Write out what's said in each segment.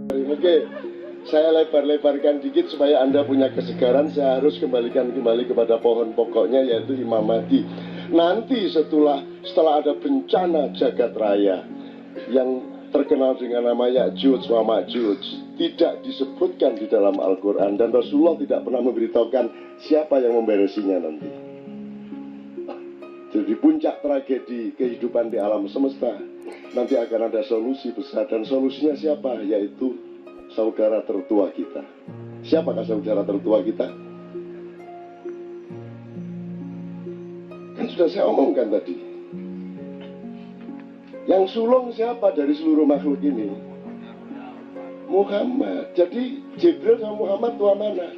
Oke, saya lebar-lebarkan dikit supaya Anda punya kesegaran. Saya harus kembalikan kembali kepada pohon pokoknya, yaitu Imam Mahdi. Nanti setelah ada bencana jagat raya yang terkenal dengan nama Ya'juj wa Ma'juj, tidak disebutkan di dalam Al-Quran, dan Rasulullah tidak pernah memberitahukan siapa yang memberesinya nanti. Jadi puncak tragedi kehidupan di alam semesta, nanti akan ada solusi besar, dan solusinya siapa? Yaitu saudara tertua kita. Siapakah saudara tertua kita? Kan sudah saya omongkan tadi. Yang sulung siapa dari seluruh makhluk ini? Muhammad. Jadi Jibril sama Muhammad tua mana?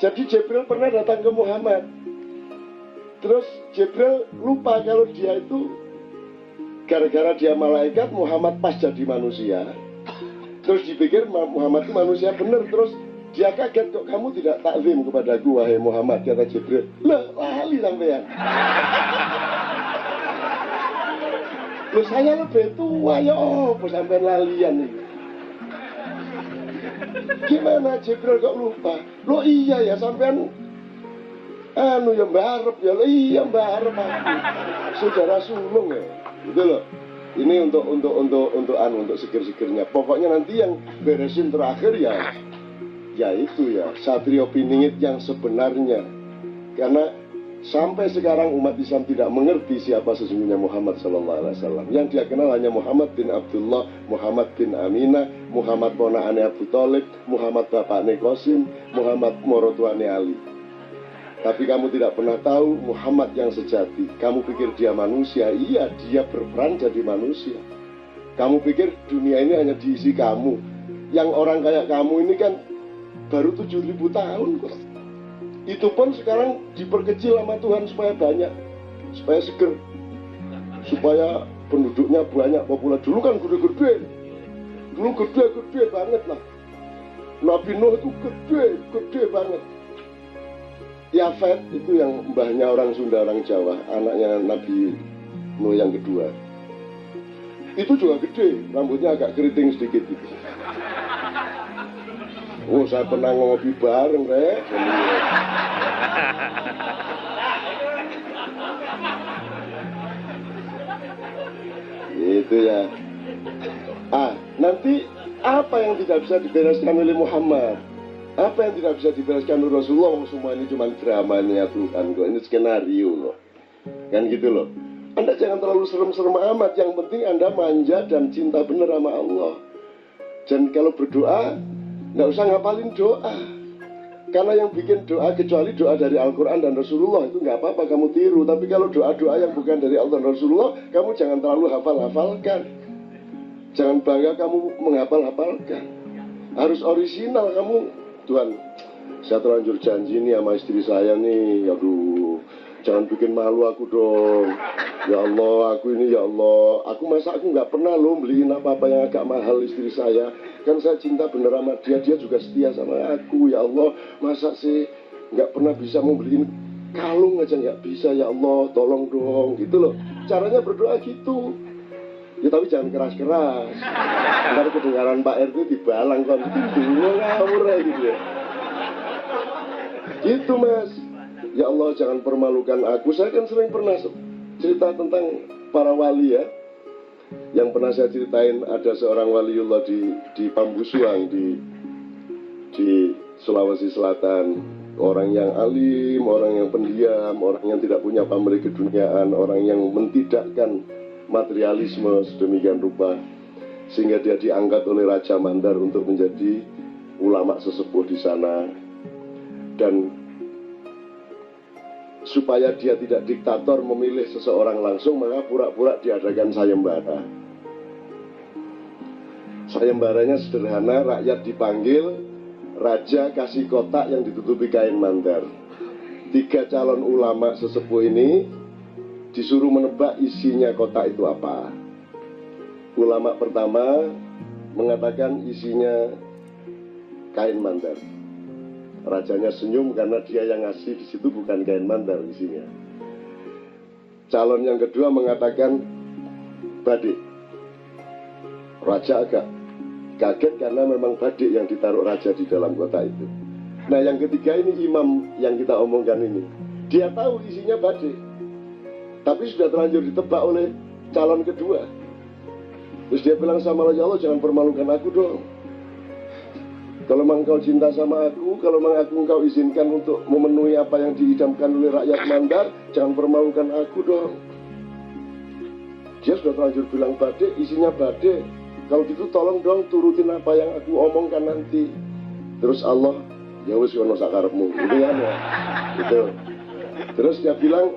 Jadi Jibril pernah datang ke Muhammad. Terus Jibril lupa kalau dia itu gara-gara dia malaikat, Muhammad pas jadi manusia. Terus dipikir Muhammad itu manusia benar. Terus dia kaget, kok kamu tidak taklim kepadaku wahai Muhammad, kata Jibril. Lah, lali sampean. Loh, saya lebih tua, ya apa sampean lalian nih? Gimana Jibril kok lupa? Loh iya ya, sampean ya mbarep ya. Loh iya mbarep aku. Saudara sulung ya. Gitu loh. Ini untuk seger-segernya. Pokoknya nanti yang beresin terakhir ya itu ya Satrio Piningit yang sebenarnya. Karena sampai sekarang umat Islam tidak mengerti siapa sesungguhnya Muhammad SAW. Yang dia kenal hanya Muhammad bin Abdullah, Muhammad bin Aminah, Muhammad ponaane Abu Thalib, Muhammad bapakne Qasim, Muhammad morotuane Ali. Tapi kamu tidak pernah tahu Muhammad yang sejati. Kamu pikir dia manusia? Iya, dia berperan jadi manusia. Kamu pikir dunia ini hanya diisi kamu. Yang orang kayak kamu ini kan baru 7.000 tahun kok. Itu pun sekarang diperkecil sama Tuhan supaya banyak, supaya seger, supaya penduduknya banyak, populer. Dulu kan gede-gede, dulu gede banget lah. Nabi Nuh itu gede banget. Yafet itu yang mbahnya orang Sunda, orang Jawa, anaknya Nabi Nuh yang kedua. Itu juga gede, rambutnya agak keriting sedikit gitu. Oh, saya pernah ngopi bareng, Rek. Gitu ya. Nanti apa yang tidak bisa dibereskan oleh Muhammad? Apa yang tidak bisa dibereskan oleh Rasulullah? Semua ini cuma dramanya Tuhan kok. Ini skenario loh. Kan gitu loh. Anda jangan terlalu serem-serem amat. Yang penting Anda manja dan cinta benar sama Allah. Dan kalau berdoa, nggak usah ngapalin doa. Karena yang bikin doa, kecuali doa dari Al-Quran dan Rasulullah, itu nggak apa-apa kamu tiru. Tapi kalau doa-doa yang bukan dari Allah dan Rasulullah, kamu jangan terlalu hafal-hafalkan. Jangan bangga kamu menghafal-hafalkan. Harus orisinal kamu. Tuhan, saya terlanjur janji nih sama istri saya nih. Aduh, jangan bikin malu aku dong. Ya Allah, aku ini ya Allah. Aku nggak pernah loh beliin apa-apa yang agak mahal istri saya. Kan saya cinta bener sama dia, dia juga setia sama aku. Ya Allah, masa sih nggak pernah bisa mau beliin kalung aja nggak bisa. Ya Allah, tolong dong, gitu loh. Caranya berdoa gitu. Ya tapi jangan keras-keras. Ntar kedengaran Pak RT dibalang kan. Bingung ngawur ya gitu ya. Gitu Mas. Ya Allah, jangan permalukan aku. Saya kan sering pernah cerita tentang para wali ya. Yang pernah saya ceritain, ada seorang waliullah di Pambusuang di Sulawesi Selatan. Orang yang alim, orang yang pendiam, orang yang tidak punya pamrih keduniaan, orang yang mentidakkan materialisme sedemikian rupa sehingga dia diangkat oleh Raja Mandar untuk menjadi ulama sesepuh di sana. Dan supaya dia tidak diktator memilih seseorang langsung, maka pura-pura diadakan sayembara. Sayembaranya sederhana, rakyat dipanggil, raja kasih kotak yang ditutupi kain mandar. 3 calon ulama sesepuh ini disuruh menebak isinya kotak itu apa. Ulama pertama mengatakan isinya kain mandar. Rajanya senyum karena dia yang ngasih, di situ bukan kain mandar isinya. Calon yang kedua mengatakan badik. Raja agak Kaget karena memang badik yang ditaruh raja di dalam kota itu. Nah yang ketiga ini imam yang kita omongkan ini, dia tahu isinya badik, tapi sudah terlanjur ditebak oleh calon kedua. Terus dia bilang sama Allah, ya Allah jangan permalukan aku dong. Kalau memang kau cinta sama aku, kalau memang aku engkau izinkan untuk memenuhi apa yang diidamkan oleh rakyat Mandar, jangan permalukan aku dong. Dia sudah terlanjur bilang badai, isinya badai. Kalau gitu tolong dong turutin apa yang aku omongkan nanti. Terus Allah, ya wis ono sakarepmu, gitu kan ya. Gitu. Terus dia bilang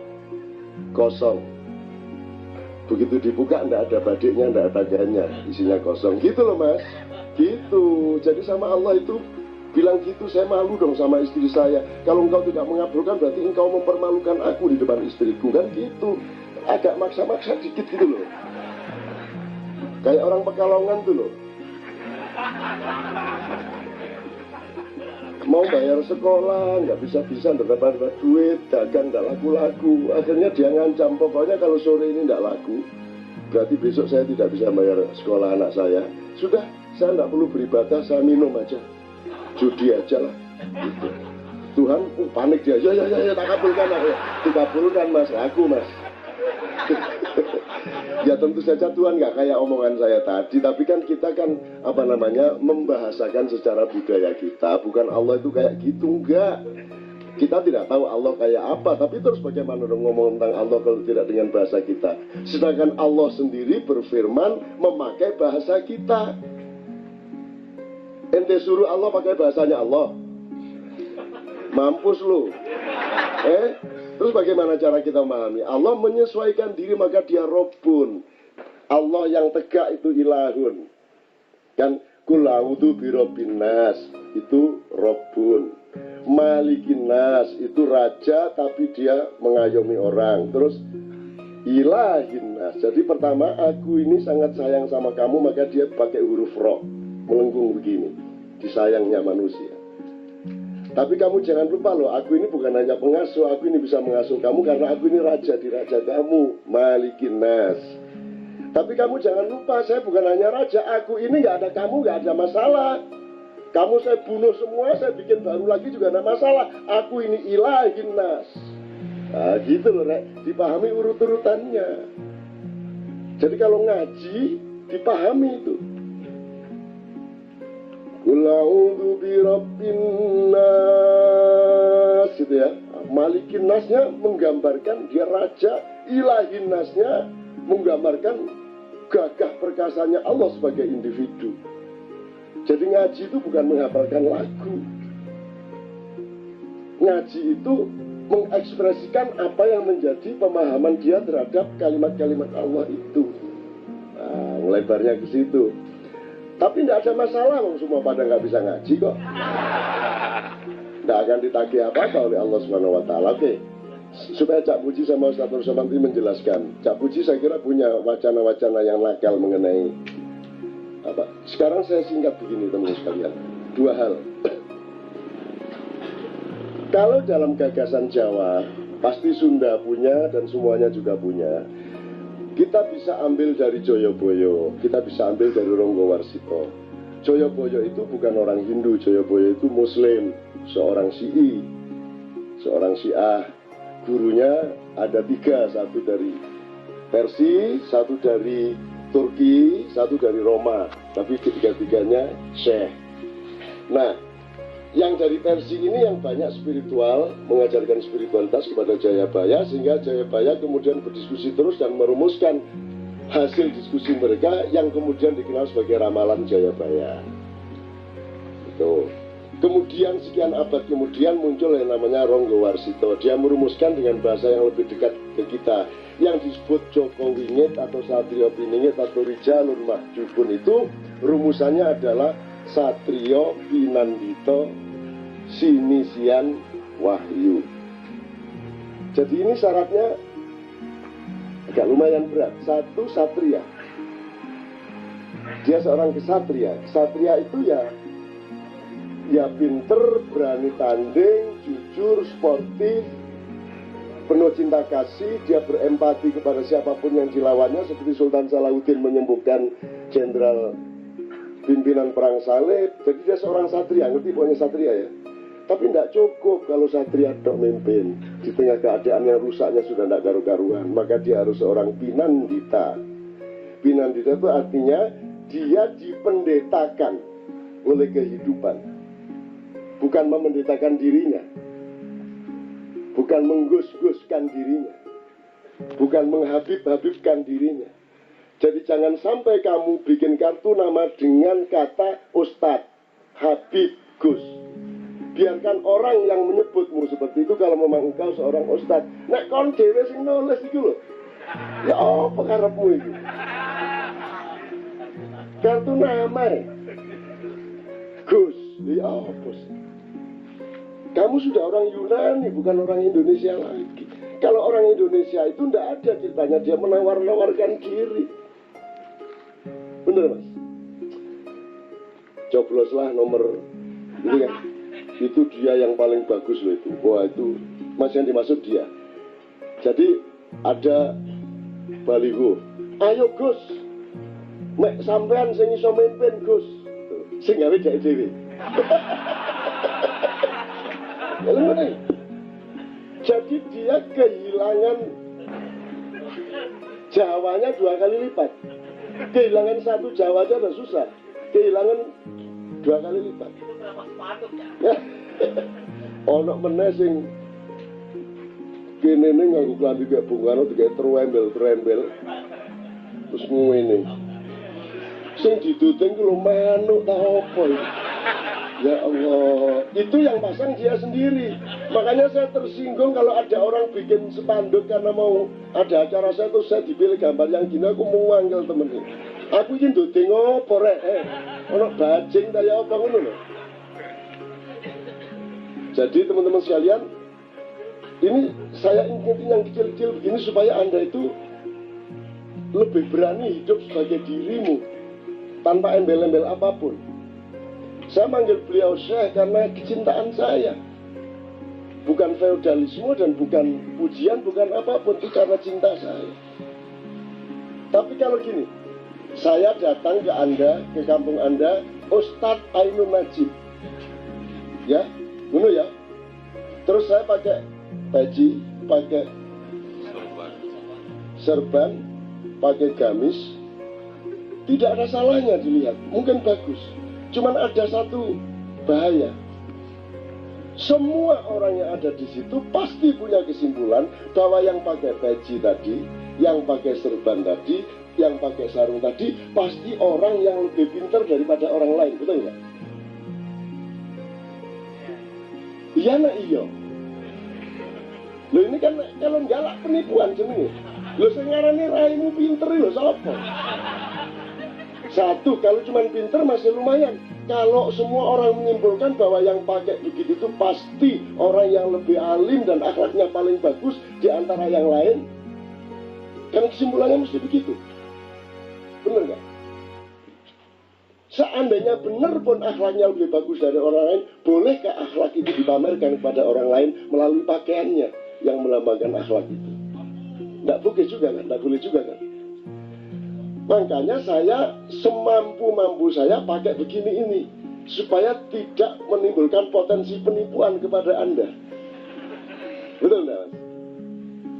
kosong. Begitu dibuka enggak ada badainya, enggak ada ganya, isinya kosong. Gitu loh Mas. Gitu. Jadi sama Allah itu bilang gitu, saya malu dong sama istri saya. Kalau engkau tidak mengabulkan berarti engkau mempermalukan aku di depan istriku, kan gitu. Agak maksa-maksa dikit gitu loh. Kayak orang Pekalongan tuh loh. Mau bayar sekolah, nggak bisa-bisa, nggak dapat duit, dagang nggak laku-laku. Akhirnya dia ngancam, pokoknya kalau sore ini nggak laku, berarti besok saya tidak bisa bayar sekolah anak saya. Sudah, saya nggak perlu beribadah, saya minum aja, judi aja lah. Gitu. Tuhan panik dia, ya, tak kabulkan, dikabulkan Mas, aku Mas. Ya tentu saja Tuhan nggak kayak omongan saya tadi, tapi kan kita kan membahasakan secara budaya kita, bukan Allah itu kayak gitu, enggak. Kita tidak tahu Allah kayak apa, tapi terus bagaimana dong ngomong tentang Allah kalau tidak dengan bahasa kita. Sedangkan Allah sendiri berfirman memakai bahasa kita. Ente suruh Allah pakai bahasanya Allah, mampus lu. Terus bagaimana cara kita memahami? Allah menyesuaikan diri maka dia Rabbun. Allah yang tegak itu ilahun. Kan Qul a'udzu birabbin nas itu Rabbun. Malikin nas itu raja tapi dia mengayomi orang. Terus ilahin nas. Jadi pertama aku ini sangat sayang sama kamu, maka dia pakai huruf ra, melengkung begini. Disayangnya manusia. Tapi kamu jangan lupa loh, aku ini bukan hanya pengasuh, aku ini bisa mengasuh kamu karena aku ini raja di raja kamu, Malikin Nas. Tapi kamu jangan lupa, saya bukan hanya raja, aku ini nggak ada kamu, nggak ada masalah. Kamu saya bunuh semua, saya bikin baru lagi juga nggak masalah. Aku ini Ilahin Nas. Nah gitu loh, Rek. Dipahami urut-urutannya. Jadi kalau ngaji, dipahami itu. Qul a'udzu birabbin nas, gitu ya. Malikin nasnya menggambarkan dia raja, ilahin nasnya menggambarkan gagah perkasanya Allah sebagai individu. Jadi ngaji itu bukan menghafalkan lagu. Ngaji itu mengekspresikan apa yang menjadi pemahaman dia terhadap kalimat-kalimat Allah itu. Nah, melebarnya ke situ. Tapi tidak ada masalah, semua pada nggak bisa ngaji kok. Tidak akan ditagih apa-apa oleh Allah Subhanahu Wa Taala. Oke, supaya Cak Puji sama Ustaz Nur Somantri menjelaskan. Cak Puji saya kira punya wacana-wacana yang nakal mengenai apa. Sekarang saya singkat begini teman-teman sekalian. Dua hal. Kalau dalam gagasan Jawa, pasti Sunda punya dan semuanya juga punya. Kita bisa ambil dari Joyoboyo, kita bisa ambil dari Ronggowarsito. Joyoboyo itu bukan orang Hindu, Joyoboyo itu Muslim, seorang Syi'i, seorang Syiah. Gurunya ada tiga, satu dari Persia, satu dari Turki, satu dari Roma. Tapi ketiga-tiganya Syekh. Nah, yang dari Persia ini yang banyak spiritual, mengajarkan spiritualitas kepada Jayabaya, sehingga Jayabaya kemudian berdiskusi terus dan merumuskan hasil diskusi mereka yang kemudian dikenal sebagai ramalan Jayabaya. Itu. Kemudian sekian abad kemudian muncul yang namanya Ronggowarsito. Dia merumuskan dengan bahasa yang lebih dekat ke kita, yang disebut Joko Wingit atau Satrio Piningit atau Rijalun Mahjubun. Itu rumusannya adalah Satrio Pinandito Sinisian Wahyu. Jadi ini syaratnya agak lumayan berat. Satu, satria. Dia seorang kesatria. Kesatria itu ya pinter, berani tanding, jujur, sportif, penuh cinta kasih. Dia berempati kepada siapapun yang dilawannya, seperti Sultan Salahuddin menyembuhkan Jenderal pimpinan perang salib, jadi dia seorang satria, ngerti pokoknya satria ya. Tapi tidak cukup kalau satria dok memimpin di tengah keadaan yang rusaknya sudah tidak karu-karuan, maka dia harus seorang pinandita. Pinandita itu artinya dia dipendetakan oleh kehidupan, bukan memendetakan dirinya, bukan menggus-guskan dirinya, bukan menghabib-habibkan dirinya. Jadi jangan sampai kamu bikin kartu nama dengan kata Ustadz, Habib, Gus. Biarkan orang yang menyebutmu seperti itu kalau memang engkau seorang Ustadz. Nek kon dhewe sing nulis iki lho. Ya apa karepmu iki? Kartu nama Gus, ya apa sih? Kamu sudah orang Yunani, bukan orang Indonesia lagi. Kalau orang Indonesia itu tidak ada ceritanya dia menawar-nawarkan diri. Bener mas? Cobloslah nomor ini kan, itu dia yang paling bagus loh itu. Wah itu mas yang dimaksud dia. Jadi ada baliho, ayo Gus, mek sampean sing iso mimpin Gus, sing gawe dhek dhewe. Jadi dia kehilangan Jawanya 2 kali lipat. Kehilangan 1 Jawa aja udah susah, kehilangan 2 kali lipat. Itu berapa sepatu ya? Ono meneh sing kene ning nganggo klambi kaya Bung Karno digawe trembel terus ngene. Sing diduting ku lho manuk ta apa iki? Ya Allah, itu yang pasang dia sendiri. Makanya saya tersinggung kalau ada orang bikin spanduk karena mau ada acara saya, terus saya dipilih gambar yang gini, aku mau manggil temennya. Aku ingin duding apa rek, ono bajing daya apa ngono lho. Jadi teman-teman sekalian, ini saya ingetin yang kecil-kecil begini supaya Anda itu lebih berani hidup sebagai dirimu tanpa embel-embel apapun. Saya manggil beliau Syekh karena kecintaan saya, bukan feodalisme dan bukan pujian, bukan apapun, itu karena cinta saya. Tapi kalau gini, saya datang ke Anda, ke kampung Anda, Ustadz Ainun Najib, ya, benar ya. Terus saya pakai peci, pakai serban, pakai gamis, tidak ada salahnya dilihat, mungkin bagus. Cuman ada satu bahaya. Semua orang yang ada di situ pasti punya kesimpulan bahwa yang pakai peci tadi, yang pakai serban tadi, yang pakai sarung tadi pasti orang yang lebih pintar daripada orang lain, betul nggak? Iya nak iya. Lo ini kan kalau galak penipuan jenenge. Lo sengarane raimu pinter lo sapa? Satu, kalau cuma pinter masih lumayan. Kalau semua orang menyimpulkan bahwa yang pakai begitu itu pasti orang yang lebih alim dan akhlaknya paling bagus di antara yang lain, kan kesimpulannya mesti begitu. Bener nggak? Seandainya benar pun akhlaknya lebih bagus dari orang lain, bolehkah akhlak itu dipamerkan kepada orang lain melalui pakaiannya yang melambangkan akhlak itu? Nggak boleh juga kan? Nggak boleh juga kan? Makanya saya semampu-mampu saya pakai begini ini supaya tidak menimbulkan potensi penipuan kepada Anda. Betul enggak, Mas?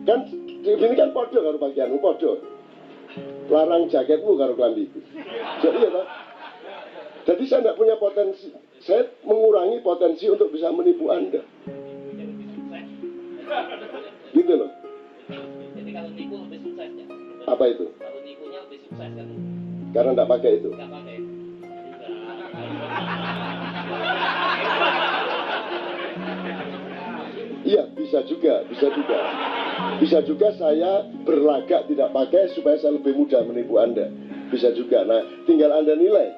Kan ini kan podo karo pakaianmu, podo. Larang jaketmu karo klambiku. Jadi ya, Pak. Jadi saya tidak punya potensi. Saya mengurangi potensi untuk bisa menipu Anda. Gitu loh. Jadi kalau nipu lebih sukses ya? Apa itu? Kalau nipunya lebih sukses kan? Karena tidak pakai itu. Nggak pakai. Iya, bisa juga, bisa juga. Bisa juga saya berlagak tidak pakai supaya saya lebih mudah menipu Anda. Bisa juga. Nah, tinggal Anda nilai.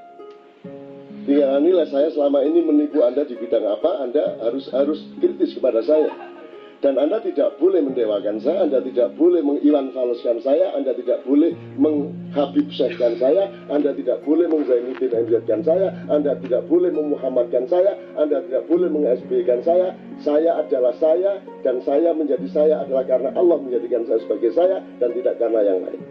Tinggal Anda nilai saya selama ini menipu Anda di bidang apa, Anda harus kritis kepada saya. Dan Anda tidak boleh mendewakan saya, Anda tidak boleh mengiwan faleskan saya, Anda tidak boleh menghabib syekhan saya, Anda tidak boleh mengzainuddin MZ-kan saya, Anda tidak boleh memuhammadkan saya, Anda tidak boleh meng-SB-kan saya. Saya adalah saya, dan saya menjadi saya adalah karena Allah menjadikan saya sebagai saya, dan tidak karena yang lain.